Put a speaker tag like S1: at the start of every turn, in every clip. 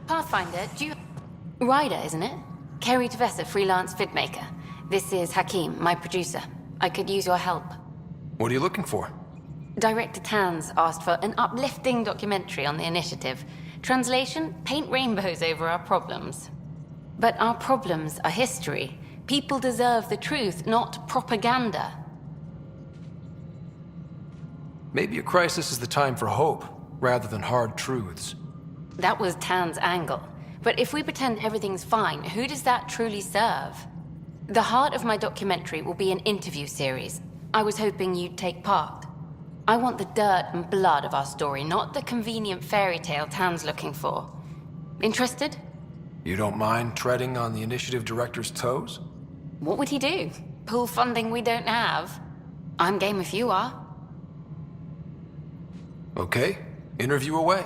S1: Pathfinder, do you... Ryder, isn't it? Kerry Tavessa, freelance vidmaker. This is Hakim, my producer. I could use your help.
S2: What are you looking for?
S1: Director Tanz asked for an uplifting documentary on the initiative. Translation, paint rainbows over our problems. But our problems are history. People deserve the truth, not propaganda.
S2: Maybe a crisis is the time for hope, rather than hard truths.
S1: That was Tan's angle. But if we pretend everything's fine, who does that truly serve? The heart of my documentary will be an interview series. I was hoping you'd take part. I want the dirt and blood of our story, not the convenient fairy tale Tan's looking for. Interested?
S2: You don't mind treading on the initiative director's toes?
S1: What would he do? Pull funding we don't have? I'm game if you are.
S2: Okay, interview away.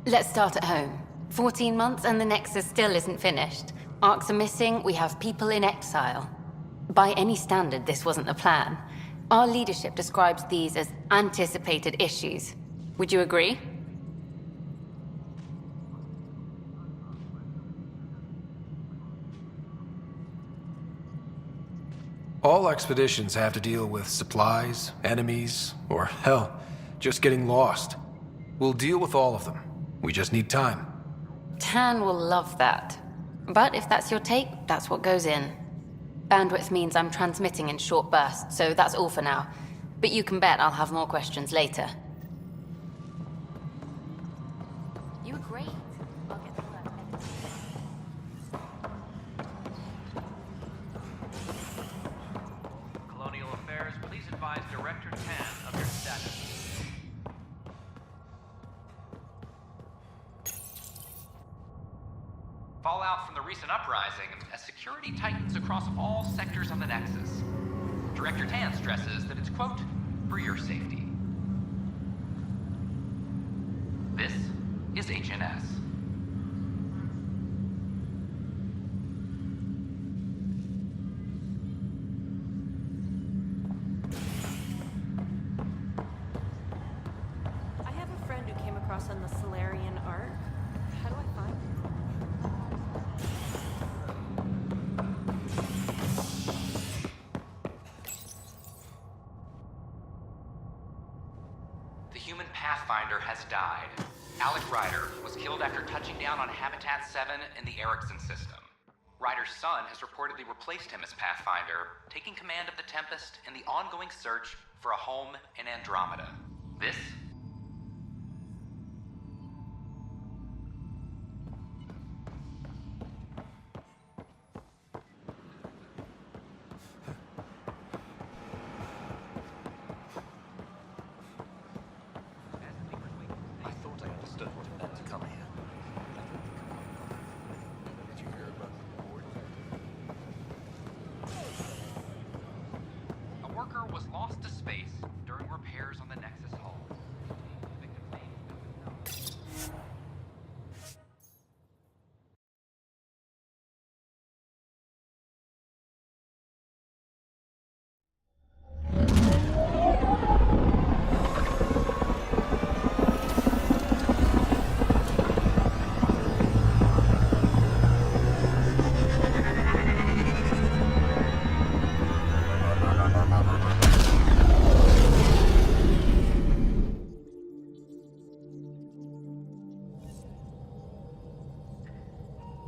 S1: Let's start at home. 14 months and the Nexus still isn't finished. Arcs are missing, we have people in exile. By any standard, this wasn't the plan. Our leadership describes these as anticipated issues. Would you agree?
S2: All expeditions have to deal with supplies, enemies, or hell, just getting lost. We'll deal with all of them. We just need time.
S1: Tan will love that. But if that's your take, that's what goes in. Bandwidth means I'm transmitting in short bursts, so that's all for now. But you can bet I'll have more questions later. You were great. I'll get to work editing.
S3: Colonial Affairs, please advise Director Tan of your status. Fallout from the recent uprising as security tightens across all sectors of the Nexus. Director Tan stresses that it's, quote, for your safety. This is HNS.
S4: I have a friend who came across on the Solarian Arc. How do I find him?
S3: The human Pathfinder has died. Alec Ryder was killed after touching down on Habitat 7 in the Erickson system. Ryder's son has reportedly replaced him as Pathfinder, taking command of the Tempest in the ongoing search for a home in Andromeda. This
S5: I thought I understood what it meant to come here. Did you hear about the board?
S3: A worker was lost to space during repairs on the Nexus hull. Victim's name is known.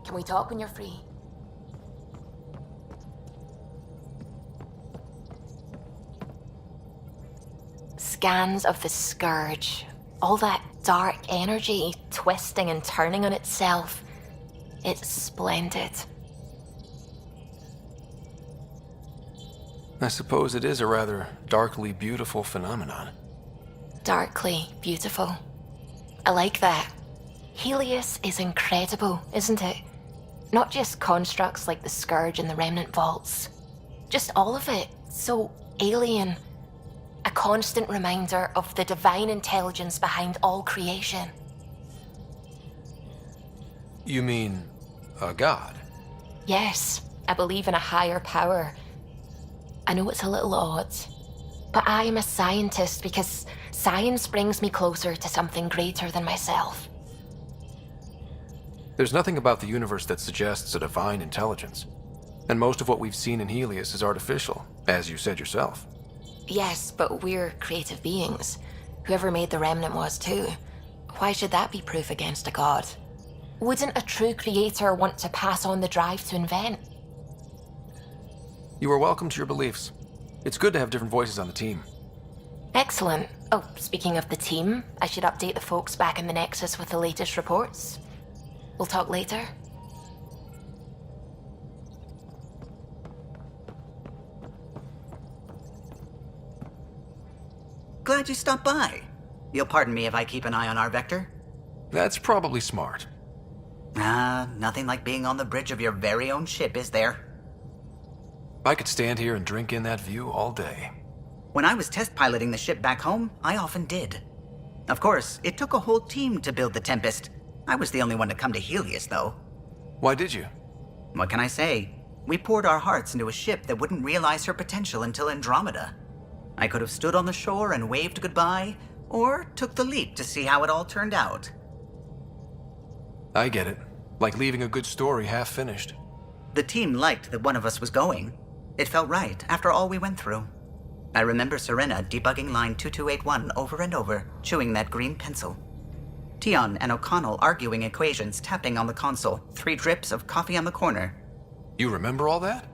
S1: Can we talk when you're free? Scans of the Scourge. All that dark energy twisting and turning on itself. It's splendid.
S2: I suppose it is a rather darkly beautiful phenomenon.
S1: Darkly beautiful. I like that. Helios is incredible, isn't it? Not just constructs like the Scourge and the Remnant Vaults. Just all of it. So alien. A constant reminder of the divine intelligence behind all creation.
S2: You mean a god?
S1: Yes, I believe in a higher power. I know it's a little odd, but I am a scientist because science brings me closer to something greater than myself.
S2: There's nothing about the universe that suggests a divine intelligence. And most of what we've seen in Helios is artificial, as you said yourself.
S1: Yes, but we're creative beings. Whoever made the remnant was too. Why should that be proof against a god? Wouldn't a true creator want to pass on the drive to invent?
S2: You are welcome to your beliefs. It's good to have different voices on the team.
S1: Excellent. Oh, speaking of the team, I should update the folks back in the Nexus with the latest reports. We'll talk later.
S6: Glad you stopped by. You'll pardon me if I keep an eye on our vector?
S2: That's probably smart.
S6: Nothing like being on the bridge of your very own ship, is there?
S2: I could stand here and drink in that view all day.
S6: When I was test piloting the ship back home, I often did. Of course, it took a whole team to build the Tempest. I was the only one to come to Helios, though.
S2: Why did you?
S6: What can I say? We poured our hearts into a ship that wouldn't realize her potential until Andromeda. I could have stood on the shore and waved goodbye, or took the leap to see how it all turned out.
S2: I get it. Like leaving a good story half-finished.
S6: The team liked that one of us was going. It felt right after all we went through. I remember Serena debugging line 2281 over and over, chewing that green pencil. Tion and O'Connell arguing equations, tapping on the console, 3 drips of coffee on the corner.
S2: You remember all that?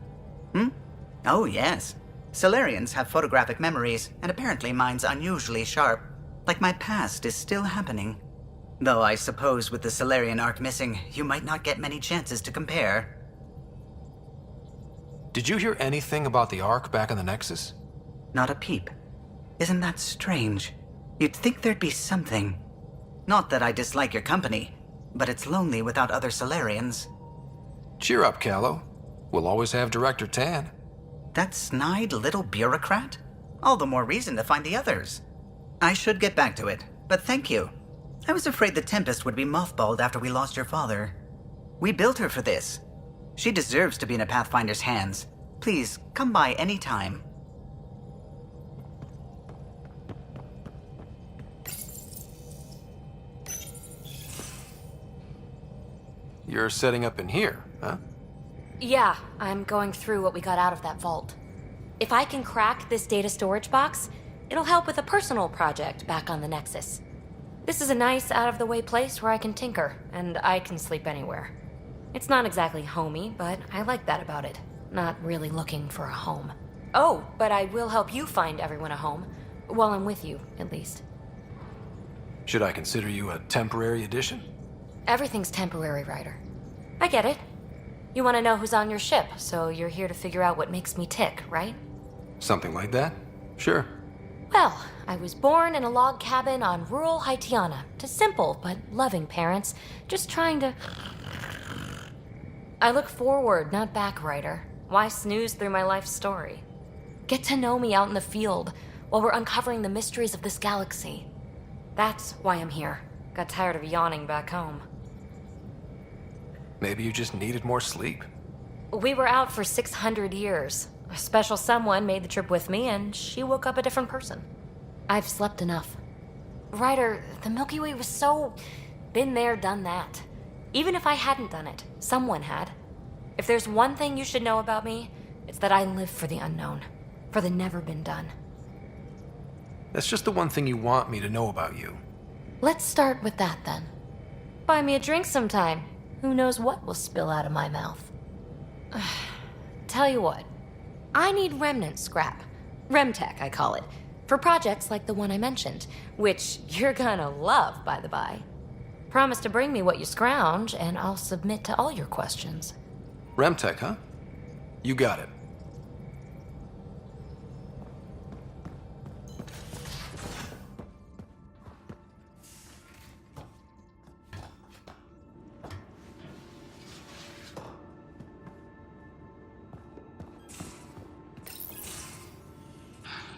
S6: Oh, yes. Solarians have photographic memories, and apparently mine's unusually sharp. Like my past is still happening. Though I suppose with the Solarian arc missing, you might not get many chances to compare.
S2: Did you hear anything about the Ark back in the Nexus?
S6: Not a peep. Isn't that strange? You'd think there'd be something. Not that I dislike your company, but it's lonely without other Solarians.
S2: Cheer up, Callow. We'll always have Director Tan.
S6: That snide little bureaucrat? All the more reason to find the others. I should get back to it, but thank you. I was afraid the Tempest would be mothballed after we lost your father. We built her for this. She deserves to be in a Pathfinder's hands. Please, come by any time.
S2: You're setting up in here, huh?
S7: Yeah, I'm going through what we got out of that vault. If I can crack this data storage box, it'll help with a personal project back on the Nexus. This is a nice, out-of-the-way place where I can tinker, and I can sleep anywhere. It's not exactly homey, but I like that about it. Not really looking for a home. Oh, but I will help you find everyone a home. While I'm with you, at least.
S2: Should I consider you a temporary addition?
S7: Everything's temporary, Ryder. I get it. You want to know who's on your ship, so you're here to figure out what makes me tick, right?
S2: Something like that? Sure.
S7: Well, I was born in a log cabin on rural Haitiana to simple but loving parents, just trying to... I look forward, not back, Ryder. Why snooze through my life story? Get to know me out in the field while we're uncovering the mysteries of this galaxy. That's why I'm here. Got tired of yawning back home.
S2: Maybe you just needed more sleep.
S7: We were out for 600 years. A special someone made the trip with me, and she woke up a different person. I've slept enough. Ryder, the Milky Way was so... been there, done that. Even if I hadn't done it, someone had. If there's one thing you should know about me, it's that I live for the unknown. For the never been done.
S2: That's just the one thing you want me to know about you.
S7: Let's start with that, then. Buy me a drink sometime. Who knows what will spill out of my mouth. Tell you what. I need remnant scrap. Remtech, I call it. For projects like the one I mentioned. Which you're gonna love, by the by. Promise to bring me what you scrounge, and I'll submit to all your questions.
S2: Remtech, huh? You got it.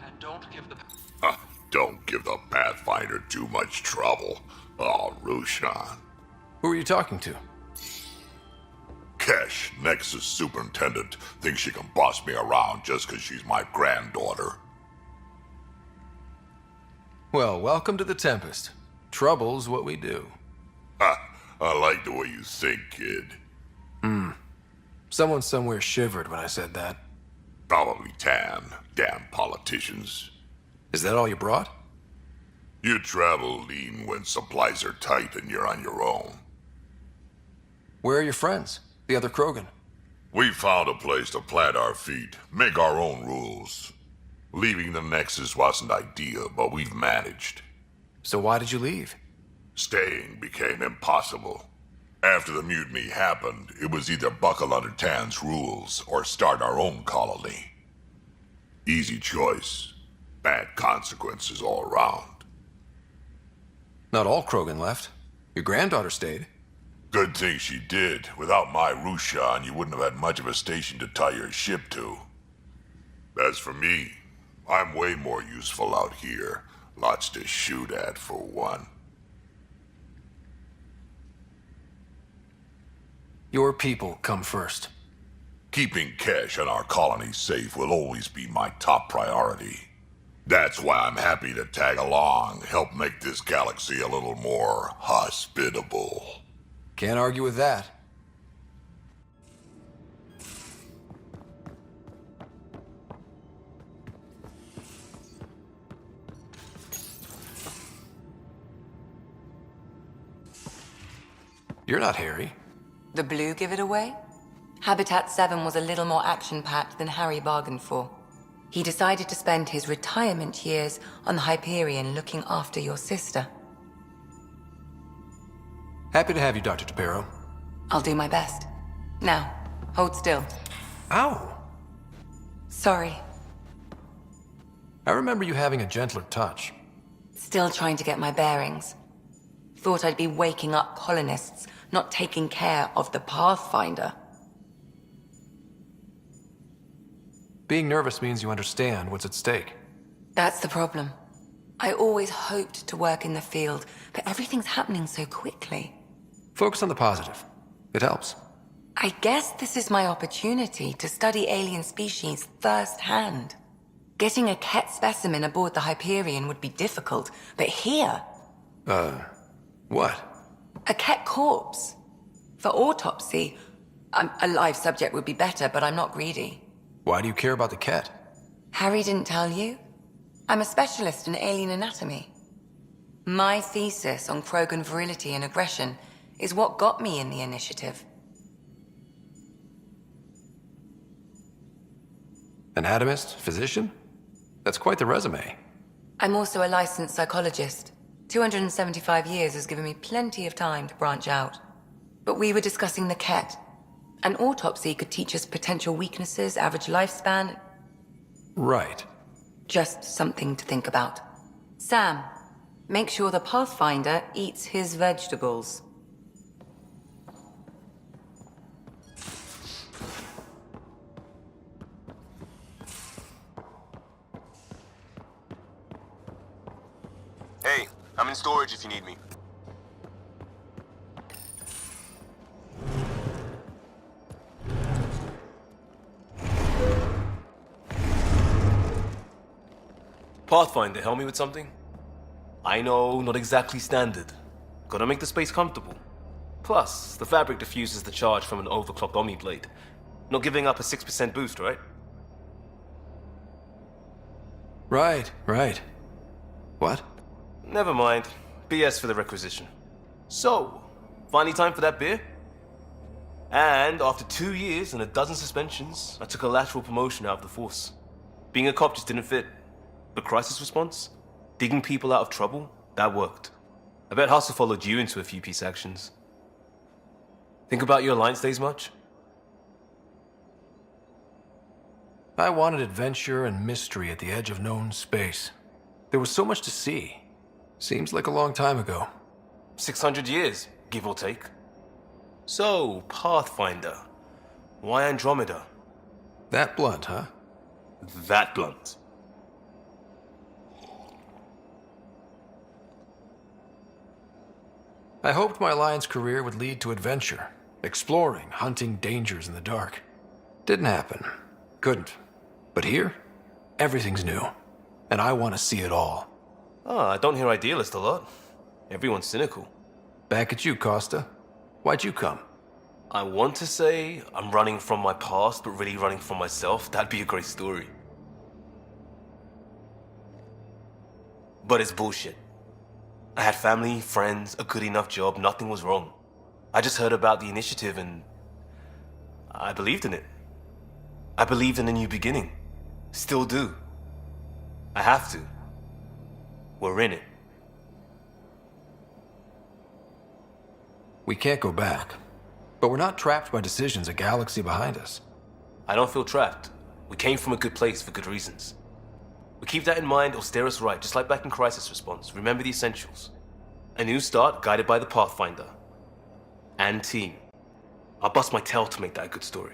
S3: And don't give the...
S8: Don't give the Pathfinder too much trouble. Oh, Rushan.
S2: Who are you talking to?
S8: Kesh, Nexus Superintendent, thinks she can boss me around just because she's my granddaughter.
S2: Well, welcome to the Tempest. Trouble's what we do.
S8: I like the way you think, kid.
S2: Someone somewhere shivered when I said that.
S8: Probably Tam. Damn politicians.
S2: Is that all you brought?
S8: You travel lean when supplies are tight and you're on your own.
S2: Where are your friends? The other Krogan?
S8: We found a place to plant our feet, make our own rules. Leaving the Nexus wasn't ideal, but we've managed.
S2: So why did you leave?
S8: Staying became impossible. After the mutiny happened, it was either buckle under Tan's rules or start our own colony. Easy choice. Bad consequences all around.
S2: Not all Krogan left. Your granddaughter stayed.
S8: Good thing she did. Without my Rushan, you wouldn't have had much of a station to tie your ship to. As for me, I'm way more useful out here. Lots to shoot at, for one.
S2: Your people come first.
S8: Keeping Kesh and our colony safe will always be my top priority. That's why I'm happy to tag along, help make this galaxy a little more hospitable.
S2: Can't argue with that. You're not Harry.
S9: The blue give it away? Habitat 7 was a little more action-packed than Harry bargained for. He decided to spend his retirement years on the Hyperion looking after your sister.
S2: Happy to have you, Dr. Tapero.
S9: I'll do my best. Now, hold still.
S2: Ow!
S9: Sorry.
S2: I remember you having a gentler touch.
S9: Still trying to get my bearings. Thought I'd be waking up colonists, not taking care of the Pathfinder.
S2: Being nervous means you understand what's at stake.
S9: That's the problem. I always hoped to work in the field, but everything's happening so quickly.
S2: Focus on the positive. It helps.
S9: I guess this is my opportunity to study alien species firsthand. Getting a Ket specimen aboard the Hyperion would be difficult, but here...
S2: What?
S9: A Ket corpse. For autopsy, a live subject would be better, but I'm not greedy.
S2: Why do you care about the Ket?
S9: Harry didn't tell you? I'm a specialist in alien anatomy. My thesis on Krogan virility and aggression is what got me in the initiative.
S2: Anatomist? Physician? That's quite the resume.
S9: I'm also a licensed psychologist. 275 years has given me plenty of time to branch out. But we were discussing the Ket. An autopsy could teach us potential weaknesses, average lifespan.
S2: Right.
S9: Just something to think about. Sam, make sure the Pathfinder eats his vegetables.
S5: Hey, I'm in storage if you need me.
S10: Pathfinder, help me with something? I know, not exactly standard. Gotta make the space comfortable. Plus, the fabric diffuses the charge from an overclocked Omniblade. Not giving up a 6% boost, right?
S2: Right. What?
S10: Never mind. BS for the requisition. So, finally time for that beer? And after 2 years and a dozen suspensions, I took a lateral promotion out of the force. Being a cop just didn't fit. But crisis response? Digging people out of trouble? That worked. I bet Hustle followed you into a few peace actions. Think about your Alliance days much?
S2: I wanted adventure and mystery at the edge of known space. There was so much to see. Seems like a long time ago.
S10: 600 years, give or take. So, Pathfinder. Why Andromeda?
S2: That blunt, huh?
S10: That blunt.
S2: I hoped my Alliance career would lead to adventure, exploring, hunting dangers in the dark. Didn't happen. Couldn't. But here, everything's new. And I want to see it all.
S10: I don't hear idealist a lot. Everyone's cynical.
S2: Back at you, Costa. Why'd you come?
S10: I want to say I'm running from my past, but really running from myself. That'd be a great story. But it's bullshit. I had family, friends, a good enough job, nothing was wrong. I just heard about the initiative and I believed in it. I believed in a new beginning. Still do. I have to. We're in it.
S2: We can't go back. But we're not trapped by decisions a galaxy behind us.
S10: I don't feel trapped. We came from a good place for good reasons. We keep that in mind, it'll steer us right, just like back in Crisis Response. Remember the essentials. A new start guided by the Pathfinder. And team. I'll bust my tail to make that a good story.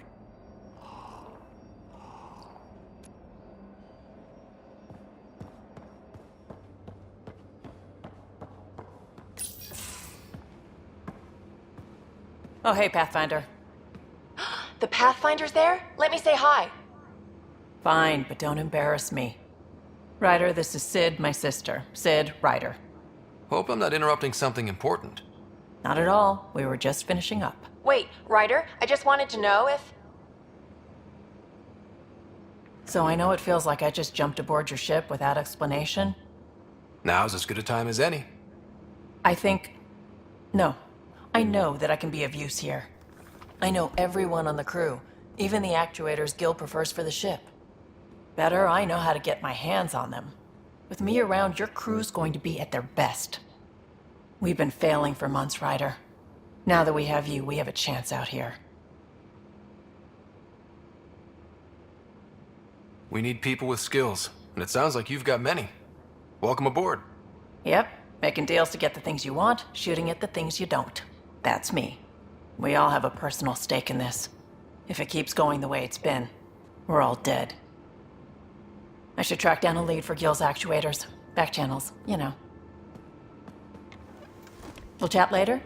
S11: Oh, hey, Pathfinder.
S1: The Pathfinder's there? Let me say hi.
S11: Fine, but don't embarrass me. Ryder, this is Sid, my sister. Sid, Ryder.
S2: Hope I'm not interrupting something important.
S11: Not at all. We were just finishing up.
S1: Wait, Ryder, I just wanted to know if...
S11: So I know it feels like I just jumped aboard your ship without explanation.
S2: Now's as good a time as any.
S11: I think... No. I know that I can be of use here. I know everyone on the crew, even the actuators Gil prefers for the ship. Better, I know how to get my hands on them. With me around, your crew's going to be at their best. We've been failing for months, Ryder. Now that we have you, we have a chance out here.
S2: We need people with skills, and it sounds like you've got many. Welcome aboard.
S11: Yep, making deals to get the things you want, shooting at the things you don't. That's me. We all have a personal stake in this. If it keeps going the way it's been, we're all dead. I should track down a lead for Gil's actuators. Back channels, you know. We'll chat later?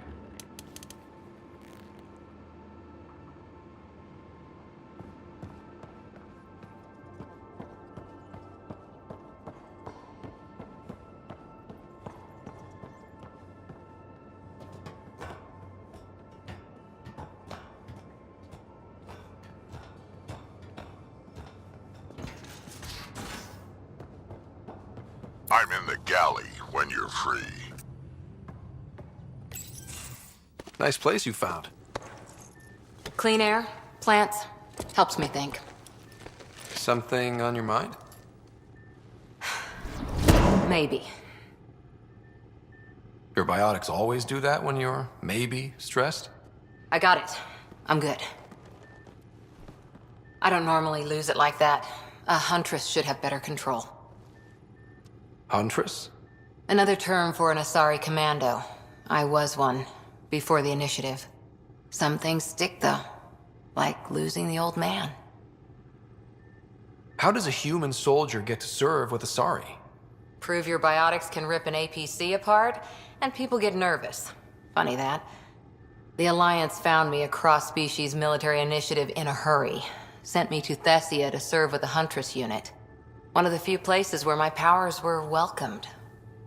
S8: I'm in the galley when you're free.
S2: Nice place you found.
S7: Clean air, plants, helps me think.
S2: Something on your mind?
S7: Maybe.
S2: Your biotics always do that when you're maybe stressed?
S7: I got it. I'm good. I don't normally lose it like that. A huntress should have better control.
S2: Huntress?
S7: Another term for an Asari commando. I was one, before the initiative. Some things stick, though. Like losing the old man.
S2: How does a human soldier get to serve with Asari?
S7: Prove your biotics can rip an APC apart, and people get nervous. Funny that. The Alliance found me a cross-species military initiative in a hurry. Sent me to Thessia to serve with the Huntress unit. One of the few places where my powers were welcomed.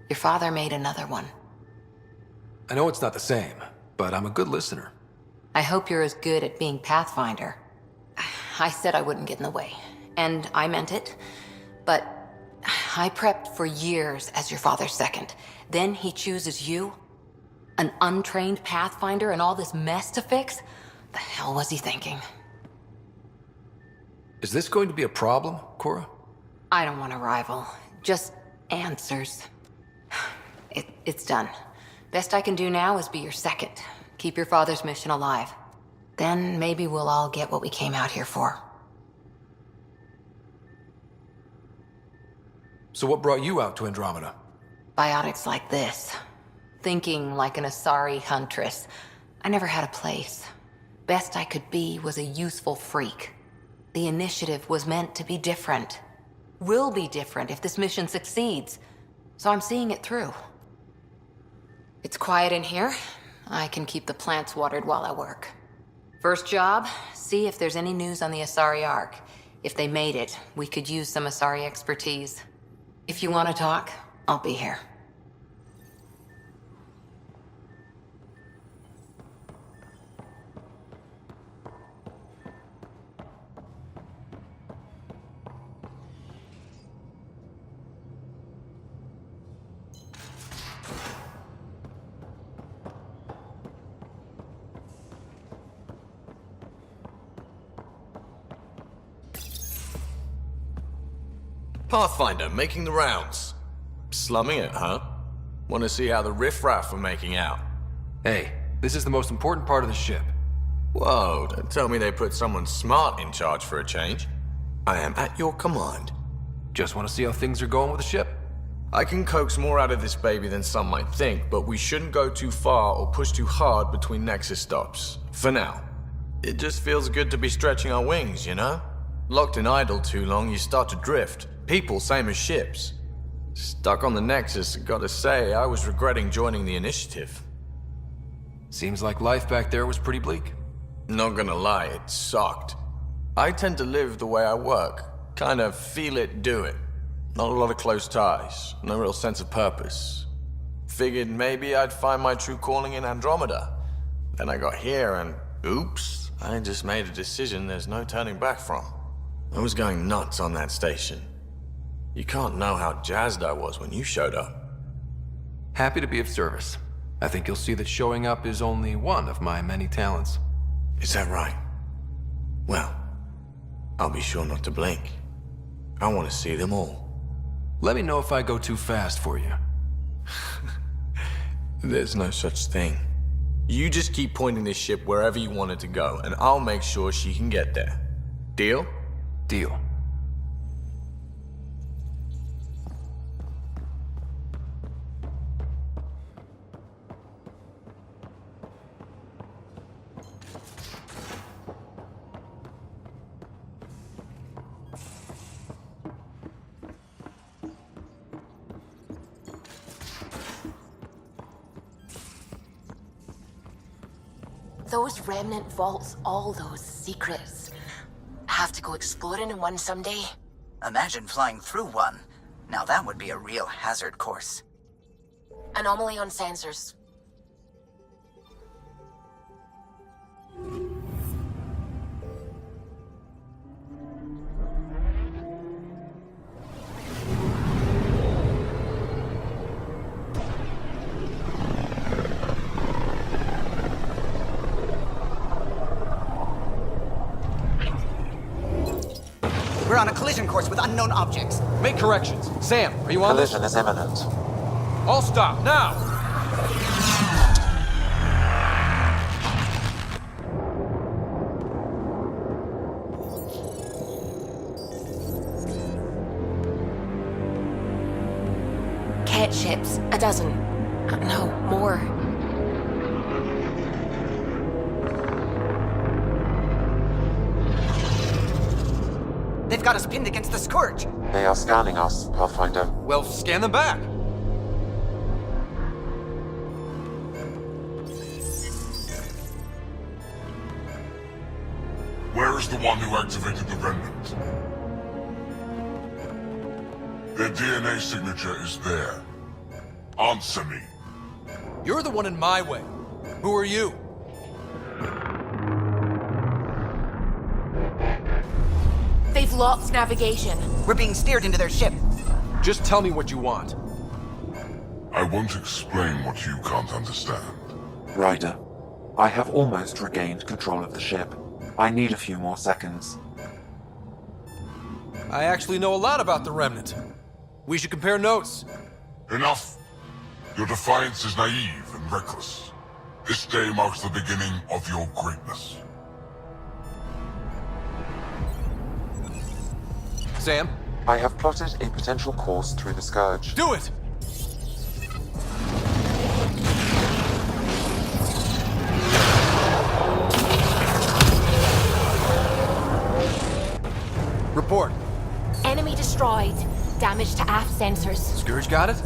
S7: Your father made another one.
S2: I know it's not the same, but I'm a good listener.
S7: I hope you're as good at being Pathfinder. I said I wouldn't get in the way, and I meant it. But I prepped for years as your father's second. Then he chooses you? An untrained Pathfinder and all this mess to fix? The hell was he thinking?
S2: Is this going to be a problem, Cora?
S7: I don't want a rival. Just answers. It's done. Best I can do now is be your second. Keep your father's mission alive. Then maybe we'll all get what we came out here for.
S2: So what brought you out to Andromeda?
S7: Biotics like this. Thinking like an Asari huntress. I never had a place. Best I could be was a useful freak. The initiative was meant to be different. Will be different if this mission succeeds. So I'm seeing it through. It's quiet in here. I can keep the plants watered while I work. First job, see if there's any news on the Asari Ark. If they made it, we could use some Asari expertise. If you want to talk, I'll be here.
S5: Pathfinder, making the rounds. Slumming it, huh? Want to see how the riffraff are making out?
S2: Hey, this is the most important part of the ship.
S5: Whoa, don't tell me they put someone smart in charge for a change. I am at your command.
S2: Just want to see how things are going with the ship.
S5: I can coax more out of this baby than some might think, but we shouldn't go too far or push too hard between Nexus stops. For now. It just feels good to be stretching our wings, you know? Locked and idle too long, you start to drift. People, same as ships. Stuck on the Nexus, gotta say, I was regretting joining the initiative.
S2: Seems like life back there was pretty bleak.
S5: Not gonna lie, it sucked. I tend to live the way I work. Kind of feel it, do it. Not a lot of close ties, no real sense of purpose. Figured maybe I'd find my true calling in Andromeda. Then I got here and, oops, I just made a decision there's no turning back from. I was going nuts on that station. You can't know how jazzed I was when you showed up.
S2: Happy to be of service. I think you'll see that showing up is only one of my many talents.
S5: Is that right? Well, I'll be sure not to blink. I want to see them all.
S2: Let me know if I go too fast for you.
S5: There's no such thing. You just keep pointing this ship wherever you want it to go, and I'll make sure she can get there. Deal?
S2: Deal.
S1: Those remnant vaults, all those secrets. Have to go exploring in one someday.
S6: Imagine flying through one. Now that would be a real hazard course.
S1: Anomaly on sensors.
S6: We're on a collision course with unknown objects.
S2: Make corrections. Sam, are you on this?
S12: Collision is imminent.
S2: All stop, now!
S1: Cat ships, a dozen. No, more.
S6: They've got us pinned against the Scourge.
S12: They are scanning us, Pathfinder.
S2: Well, scan them back!
S8: Where is the one who activated the remnant? Their DNA signature is there. Answer me.
S2: You're the one in my way. Who are you?
S1: They've locked navigation.
S6: We're being steered into their ship.
S2: Just tell me what you want.
S8: I won't explain what you can't understand.
S12: Ryder, I have almost regained control of the ship. I need a few more seconds.
S2: I actually know a lot about the Remnant. We should compare notes.
S8: Enough! Your defiance is naive and reckless. This day marks the beginning of your greatness.
S2: Sam?
S12: I have plotted a potential course through the Scourge.
S2: Do it! Report.
S1: Enemy destroyed. Damage to aft sensors.
S2: Scourge got it?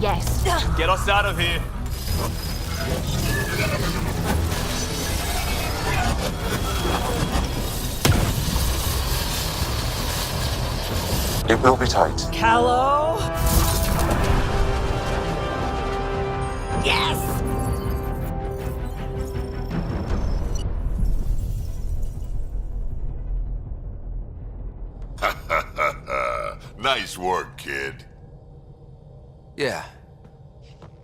S1: Yes.
S10: Get us out of here.
S12: It will be tight.
S11: Callow?
S6: Yes!
S8: Nice work, kid.
S2: Yeah.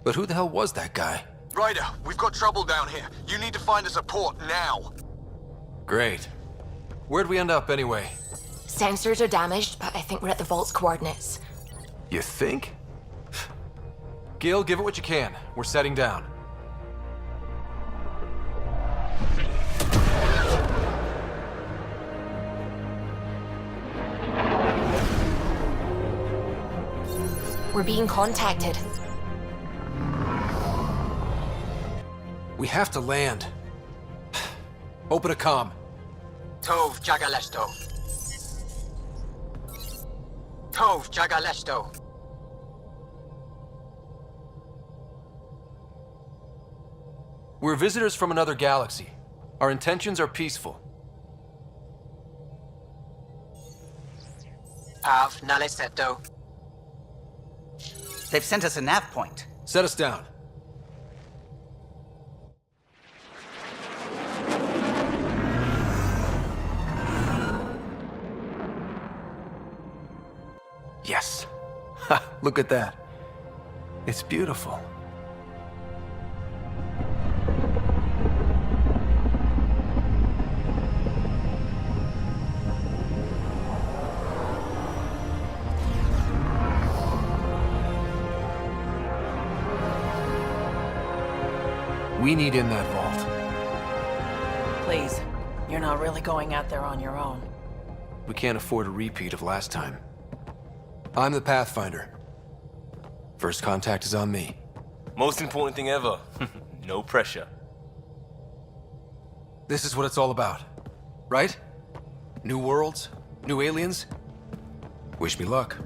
S2: But who the hell was that guy?
S5: Ryder, we've got trouble down here. You need to find us a port now.
S2: Great. Where'd we end up anyway?
S1: Sensors are damaged, but I think we're at the vault's coordinates.
S2: You think? Gil, give it what you can. We're setting down.
S1: We're being contacted.
S2: We have to land. Open a comm.
S13: Tov Jagalesto. Tov Jagalesto.
S2: We're visitors from another galaxy. Our intentions are peaceful.
S13: Av Naleseto.
S6: They've sent us a nav point.
S2: Set us down. Yes. Ha, look at that. It's beautiful. We need in that vault.
S11: Please, you're not really going out there on your own.
S2: We can't afford a repeat of last time. I'm the Pathfinder. First contact is on me.
S10: Most important thing ever. No pressure.
S2: This is what it's all about, right? New worlds, new aliens. Wish me luck.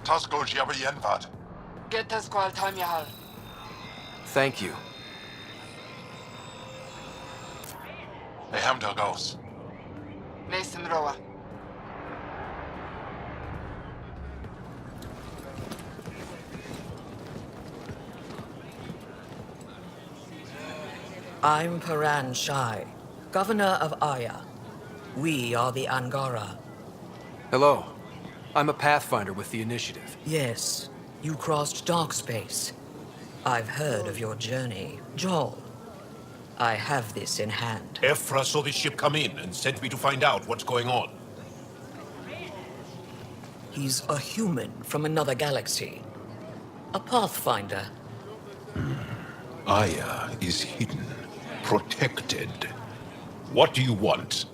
S8: Tasco Jabayenvat.
S13: Get us qual time yahal.
S2: Thank you.
S8: Ehamda goes.
S13: Mason Roa.
S14: I'm Paran Shai, Governor of Aya. We are the Angara.
S2: Hello. I'm a Pathfinder with the Initiative.
S14: Yes, you crossed dark space. I've heard of your journey, Joel. I have this in hand.
S15: Ephra saw the ship come in and sent me to find out what's going on.
S14: He's a human from another galaxy. A Pathfinder.
S15: Aya is hidden, protected. What do you want?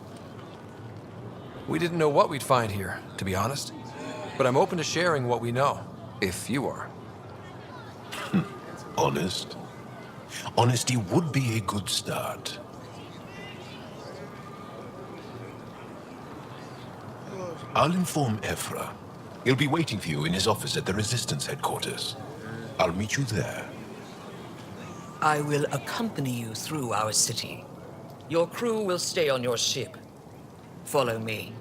S2: We didn't know what we'd find here, to be honest. But I'm open to sharing what we know, if you are.
S15: Honest? Honesty would be a good start. I'll inform Ephra. He'll be waiting for you in his office at the Resistance headquarters. I'll meet you there.
S14: I will accompany you through our city. Your crew will stay on your ship. Follow me.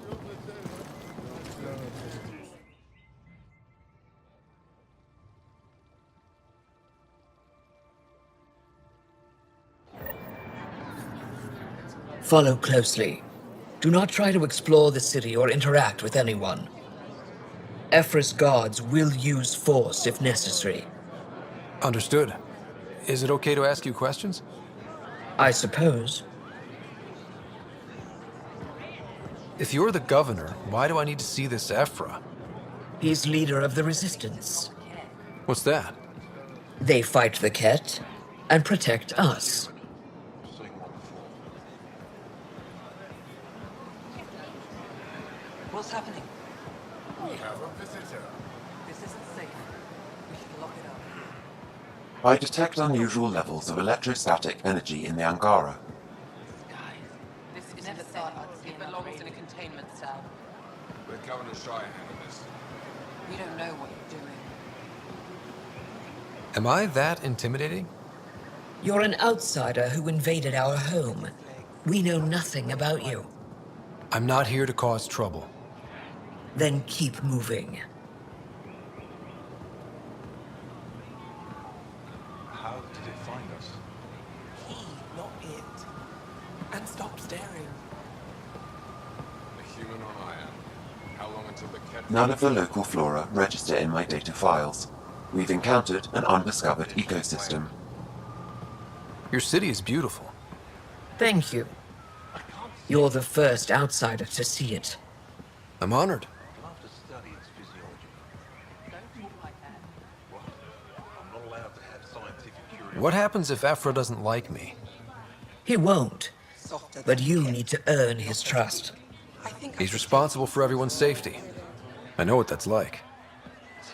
S14: Follow closely. Do not try to explore the city or interact with anyone. Ephra's guards will use force if necessary.
S2: Understood. Is it okay to ask you questions?
S14: I suppose.
S2: If you're the governor, why do I need to see this Ephra?
S14: He's leader of the Resistance.
S2: What's that?
S14: They fight the Ket and protect us.
S13: What's happening?
S8: We have a visitor.
S13: This isn't safe. We should lock it up.
S12: I detect unusual levels of electrostatic energy in the Angara.
S13: This is never thought it belongs in a containment cell.
S8: Let Governor Shai handle this.
S13: We don't know what you're doing.
S2: Am I that intimidating?
S14: You're an outsider who invaded our home. We know nothing about you.
S2: I'm not here to cause trouble.
S14: Then keep moving.
S10: How did it
S12: None of the local flora register in my data files. We've encountered an undiscovered ecosystem.
S2: Your city is beautiful.
S14: Thank you. You're the first outsider to see it.
S2: I'm honored. What happens if Ephra doesn't like me?
S14: He won't. But you need to earn his trust.
S2: He's responsible for everyone's safety. I know what that's like.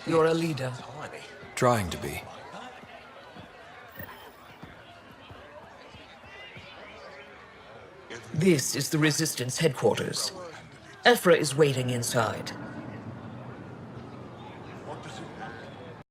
S14: You're a leader.
S2: Trying to be.
S14: This is the Resistance headquarters. Ephra is waiting inside.